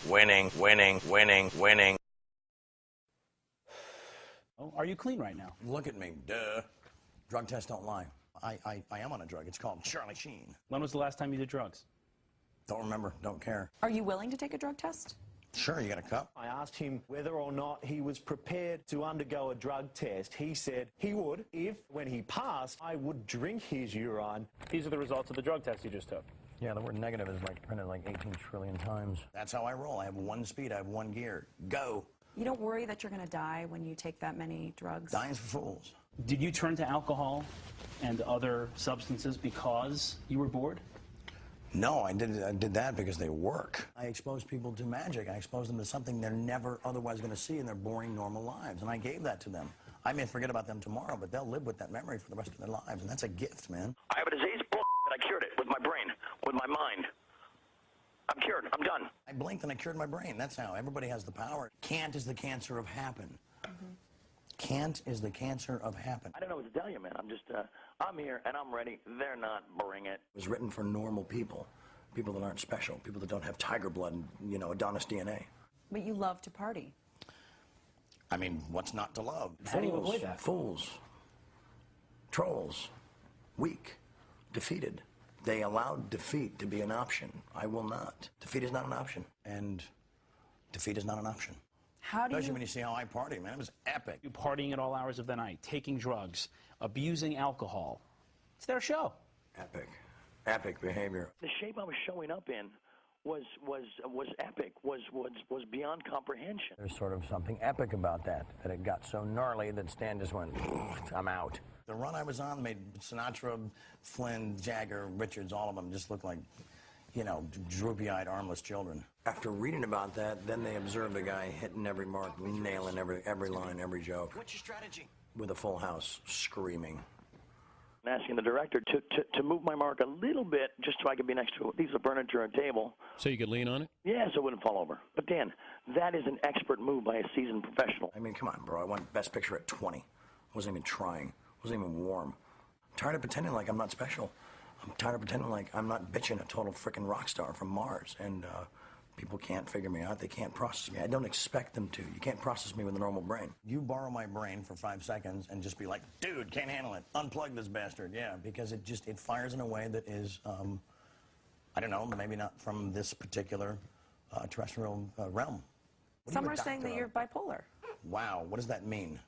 winning. Oh, are you clean right now? Look at me, duh. Drug tests don't lie. I am on a drug. It's called Charlie Sheen. When was the last time you did drugs? Don't remember, don't care. Are you willing to take a drug test? Sure, you got a cup? I asked him whether or not he was prepared to undergo a drug test. He said he would if, when he passed, I would drink his urine. These are the results of the drug test you just took. Yeah, the word negative is like printed like 18 trillion times. That's how I roll. I have one speed, I have one gear. Go. You don't worry that you're going to die when you take that many drugs? Dying's for fools. Did you turn to alcohol and other substances because you were bored? No, I did that because they work. I expose people to magic. I expose them to something they're never otherwise going to see in their boring, normal lives. And I gave that to them. I may forget about them tomorrow, but they'll live with that memory for the rest of their lives. And that's a gift, man. I have a disease, and I cured it with my brain, with my mind. I'm cured. I'm done. I blinked and I cured my brain. That's how. Everybody has the power. Can't is the cancer of happen. Can't is the cancer of happen. I don't know what to tell you, man. I'm here and I'm ready. They're not. Bring it. It was written for normal people, people that aren't special, people that don't have tiger blood and, Adonis DNA. But you love to party. I mean, what's not to love? How do you avoid that? Fools, trolls, weak, defeated. They allowed defeat to be an option. I will not. Defeat is not an option. And defeat is not an option. How do Especially you... when you see how I party, man. It was epic. You partying at all hours of the night, taking drugs, abusing alcohol. It's their show. Epic. Epic behavior. The shape I was showing up in was epic, was beyond comprehension. There's sort of something epic about that it got so gnarly that Stan just went, I'm out. The run I was on made Sinatra, Flynn, Jagger, Richards, all of them just look like, droopy-eyed, armless children. After reading about that, then they observed a guy hitting every mark, nailing every line, every joke. What's your strategy? With a full house, screaming. I'm asking the director to move my mark a little bit just so I could be next to a piece of furniture and table. So you could lean on it? Yeah, so it wouldn't fall over. But Dan, that is an expert move by a seasoned professional. I mean, come on, bro. I won Best Picture at 20. Wasn't even trying. Wasn't even warm. I'm tired of pretending like I'm not special. I'm tired of pretending like I'm not bitching a total freaking rock star from Mars. And people can't figure me out. They can't process me. I don't expect them to. You can't process me with a normal brain. You borrow my brain for 5 seconds and just be like, dude, can't handle it. Unplug this bastard. Yeah, because it fires in a way that is, I don't know, maybe not from this particular terrestrial realm. Some are saying that you're bipolar. Wow, what does that mean?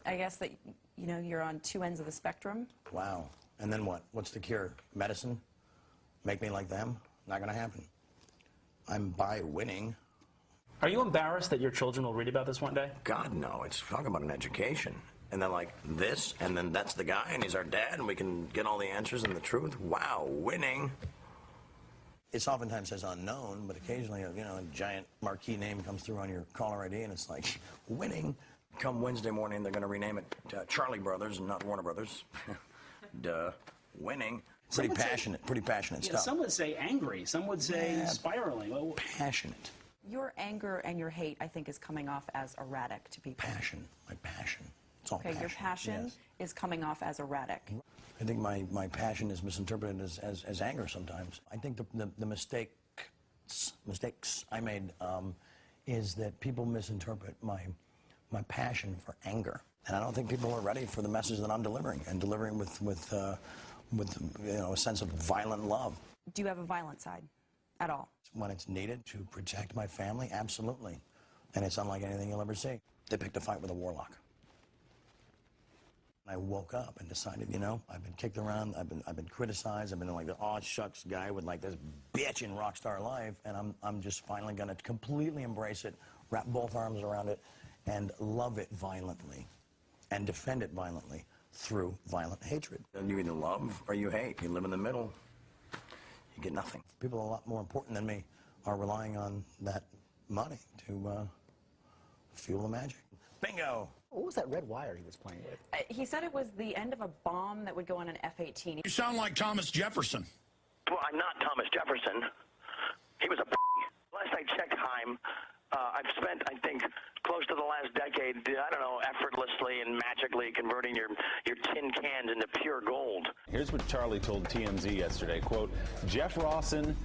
I guess that, you're on two ends of the spectrum. Wow. And then what? What's the cure? Medicine? Make me like them? Not gonna happen. I'm by winning. Are you embarrassed that your children will read about this one day? God, no. It's talking about an education. And then like this, and then that's the guy, and he's our dad, and we can get all the answers and the truth. Wow, winning. It's oftentimes says unknown, but occasionally, a giant marquee name comes through on your caller ID, and it's like, winning. Come Wednesday morning, they're going to rename it Charlie Brothers and not Warner Brothers. Duh. Winning. Pretty passionate stuff. Some would say angry. Some would say spiraling. Well, passionate. Your anger and your hate, I think, is coming off as erratic to people. Passion. My passion. It's all okay, passion. Your passion is coming off as erratic. I think my passion is misinterpreted as anger sometimes. I think the mistakes I made is that people misinterpret my passion for anger. And I don't think people are ready for the message that I'm delivering, and delivering with a sense of violent love. Do you have a violent side at all? When it's needed to protect my family, absolutely. And it's unlike anything you'll ever see. They picked a fight with a warlock. I woke up and decided, I've been kicked around, I've been criticized, I've been like the aw shucks guy with like this bitch in rock star life, and I'm just finally gonna completely embrace it, wrap both arms around it, and love it violently, and defend it violently through violent hatred. You either love or you hate. You live in the middle, you get nothing. People a lot more important than me are relying on that money to fuel the magic. Bingo! What was that red wire he was playing with? He said it was the end of a bomb that would go on an F-18. You sound like Thomas Jefferson. Well, I'm not Thomas Jefferson. He was a Last I checked, Chaim, I've spent, I think, close to the last decade, I don't know, effortlessly and magically converting your tin cans into pure gold. Here's what Charlie told TMZ yesterday, quote, Jeff Rawson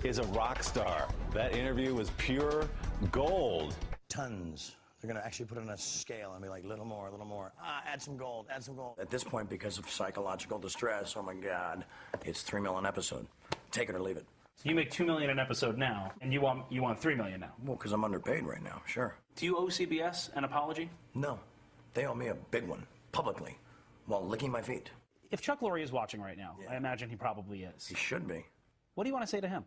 is a rock star. That interview was pure gold. Tons. They're going to actually put it on a scale and be like, little more, little more. Add some gold, add some gold. At this point, because of psychological distress, oh my God, it's $3 million an episode. Take it or leave it. So you make $2 million an episode now, and you want $3 million now. Well, because I'm underpaid right now, sure. Do you owe CBS an apology? No. They owe me a big one, publicly, while licking my feet. If Chuck Lorre is watching right now, I imagine he probably is. He should be. What do you want to say to him?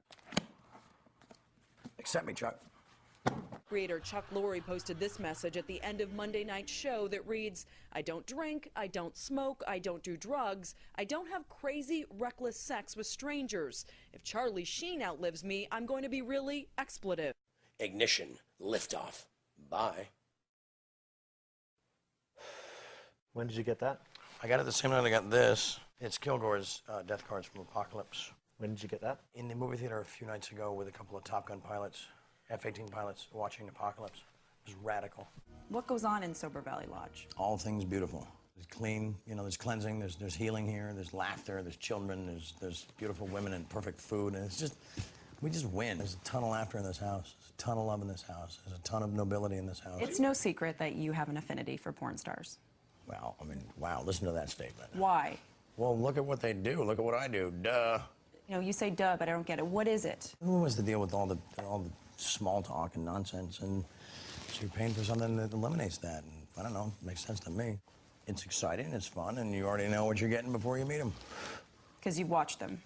Accept me, Chuck. Creator Chuck Lorre posted this message at the end of Monday night's show that reads, "I don't drink, I don't smoke, I don't do drugs, I don't have crazy, reckless sex with strangers. If Charlie Sheen outlives me, I'm going to be really expletive." Ignition, liftoff. Bye. When did you get that? I got it the same night I got this. It's Kilgore's Death Cards from Apocalypse. When did you get that? In the movie theater a few nights ago with a couple of Top Gun pilots, F-18 pilots, watching Apocalypse. It was radical. What goes on in Sober Valley Lodge? All things beautiful. There's clean, you know, there's cleansing, there's healing here, there's laughter, there's children, there's beautiful women and perfect food, and it's just, we just win. There's a ton of laughter in this house. There's a ton of love in this house. There's a ton of nobility in this house. It's no secret that you have an affinity for porn stars. Wow, I mean, wow, listen to that statement. Why? Well, look at what they do. Look at what I do. Duh. You know, you say duh, but I don't get it. What is it? Who wants to deal with all the small talk and nonsense? And so you're paying for something that eliminates that. And I don't know, it makes sense to me. It's exciting, it's fun, and you already know what you're getting before you meet them. Because you watch them.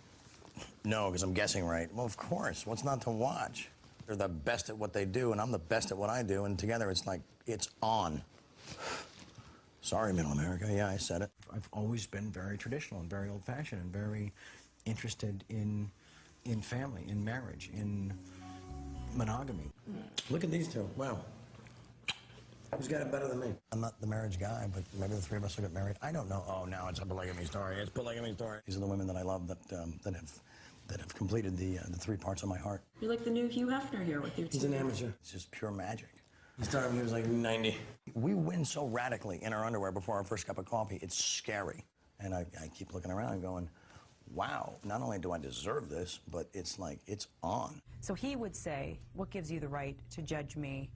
No, because I'm guessing right. Well, of course. What's not to watch? They're the best at what they do, and I'm the best at what I do, and together it's like, it's on. Sorry, Middle America. Yeah, I said it. I've always been very traditional and very old-fashioned and very interested in family, in marriage, in monogamy. Look at these two. Wow. Who's got it better than me? I'm not the marriage guy, but maybe the three of us will get married. I don't know. Oh, now it's a polygamy story. It's a polygamy story. These are the women that I love that have completed the three parts of my heart. You're like the new Hugh Hefner here with your He's an amateur. It's just pure magic. He started when he was like 90. We win so radically in our underwear before our first cup of coffee. It's scary. And I keep looking around and going, wow, not only do I deserve this, but it's like, it's on. So he would say, what gives you the right to judge me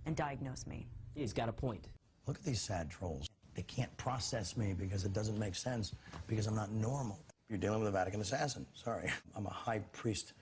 and diagnose me? He's got a point. Look at these sad trolls. They can't process me because it doesn't make sense, because I'm not normal. You're dealing with a Vatican assassin. Sorry. I'm a high priest,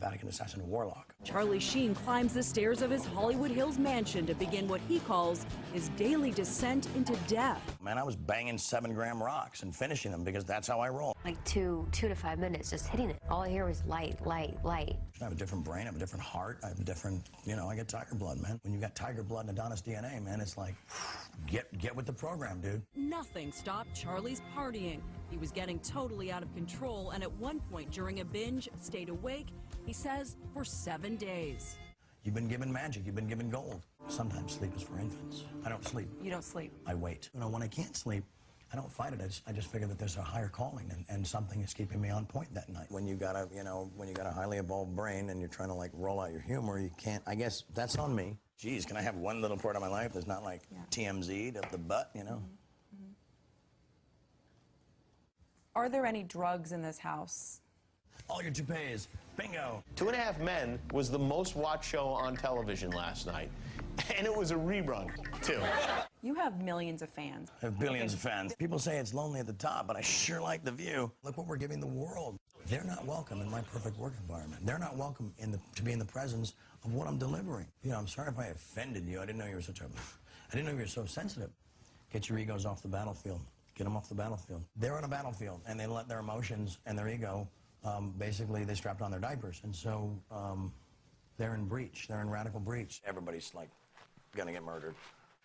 Vatican assassin warlock. Charlie Sheen climbs the stairs of his Hollywood Hills mansion to begin what he calls his daily descent into death. Man, I was banging 7-gram rocks and finishing them because that's how I roll. Like two to 5 minutes, just hitting it. All I hear was light, light, light. I have a different brain, I have a different heart, I have a different, you know, I get tiger blood, man. When you got tiger blood and Adonis DNA, man, it's like, get with the program, dude. Nothing stopped Charlie's partying. He was getting totally out of control, and at one point during a binge, stayed awake, he says, for 7 days. You've been given magic, you've been given gold. Sometimes sleep is for infants. I don't sleep. You don't sleep. I wait. You know, when I can't sleep, I don't fight it. I just figure that there's a higher calling, and something is keeping me on point that night. When you got a, you know, when you got a highly evolved brain and you're trying to like roll out your humor, you can't. I guess that's on me. Geez, can I have one little part of my life that's not like TMZ'd up the butt, you know? Mm-hmm. Mm-hmm. Are there any drugs in this house? All your toupees. Bingo. 2.5 Men was the most watched show on television last night, and it was a rerun, too. You have millions of fans. I have billions of fans. People say it's lonely at the top, but I sure like the view. Look what we're giving the world. They're not welcome in my perfect work environment. They're not welcome to be in the presence of what I'm delivering. You know, I'm sorry if I offended you. I didn't know you were so sensitive. Get your egos off the battlefield. Get them off the battlefield. They're on a battlefield, and they let their emotions and their ego, basically, they strapped on their diapers. And so they're in breach. They're in radical breach. Everybody's, like, gonna get murdered.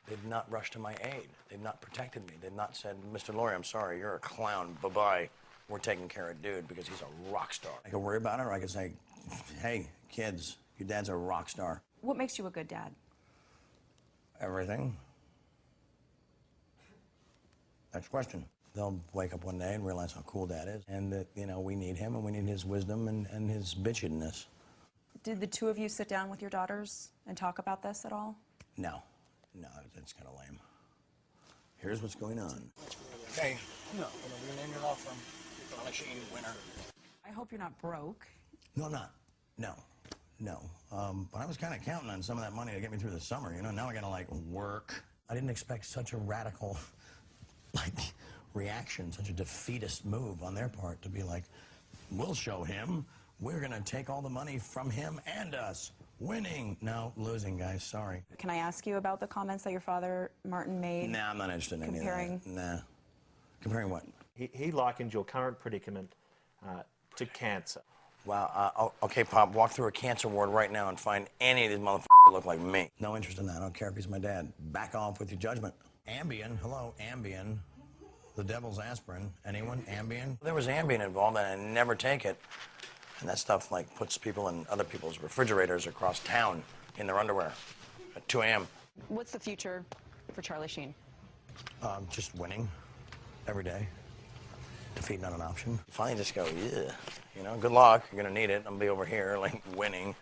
They've not rushed to my aid. They've not protected me. They've not said, Mr. Lorre, I'm sorry, you're a clown. Bye-bye. We're taking care of dude because he's a rock star. I could worry about it, or I could say, hey, kids, your dad's a rock star. What makes you a good dad? Everything. Next question. They'll wake up one day and realize how cool Dad is, and that, you know, we need him and we need his wisdom and his bitchedness. Did the two of you sit down with your daughters and talk about this at all? No, that's kind of lame. Here's what's going on. Okay, we're gonna name your law firm Sheen winner. I hope you're not broke. No, I'm not. No, No. But I was kind of counting on some of that money to get me through the summer, you know? Now I gotta, like, work. I didn't expect such a radical, like, reaction, such a defeatist move on their part to be like, we'll show him. We're gonna take all the money from him and us. Winning. No, losing, guys. Sorry. Can I ask you about the comments that your father, Martin, made? Nah, I'm not interested in any of that. Nah. Comparing what? He likened your current predicament to cancer. Wow. Okay, Pop, walk through a cancer ward right now and find any of these motherfuckers that look like me. No interest in that. I don't care if he's my dad. Back off with your judgment. Ambien. Hello, Ambien. The devil's aspirin. Anyone? Ambien? There was Ambien involved, and I never take it. And that stuff, like, puts people in other people's refrigerators across town in their underwear at 2 a.m. What's the future for Charlie Sheen? Just winning every day. Defeat not an option. Finally just go, yeah. You know, good luck. You're going to need it. I'm going to be over here, like, winning.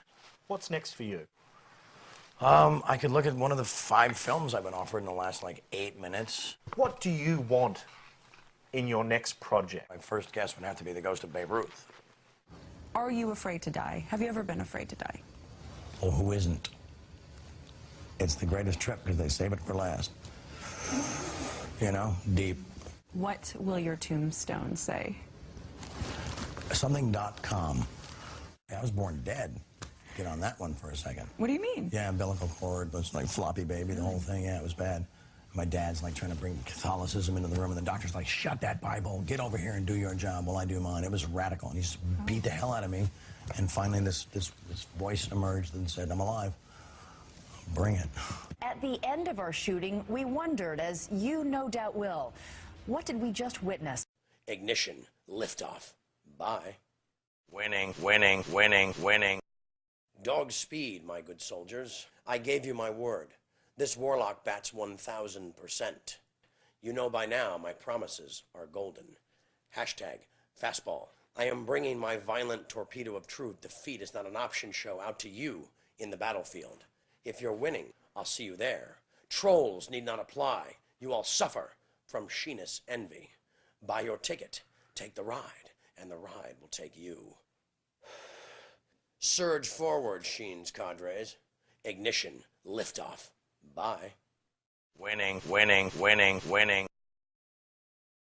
What's next for you? I could look at one of the 5 films I've been offered in the last, like, 8 minutes. What do you want in your next project? My first guess would have to be The Ghost of Babe Ruth. Are you afraid to die? Have you ever been afraid to die? Oh, who isn't? It's the greatest trip because they save it for last. You know, deep. What will your tombstone say? Something.com. I was born dead. Get on that one for a second. What do you mean? Yeah, umbilical cord, was like floppy baby, the whole thing. Yeah, it was bad. My dad's like trying to bring Catholicism into the room, and the doctor's like, shut that Bible, get over here and do your job while I do mine. It was radical, and he just beat the hell out of me. And finally this voice emerged and said, I'm alive. Bring it. At the end of our shooting, we wondered, as you no doubt will, what did we just witness? Ignition, liftoff. Bye. Winning, winning, winning, winning. Dog speed, my good soldiers. I gave you my word. This warlock bats 1,000%. You know by now my promises are golden. Hashtag fastball. I am bringing my violent torpedo of truth. Defeat is not an option show out to you in the battlefield. If you're winning, I'll see you there. Trolls need not apply. You all suffer from Sheenist envy. Buy your ticket, take the ride, and the ride will take you. Surge forward, Sheen's cadres. Ignition, liftoff. Bye. Winning, winning, winning, winning.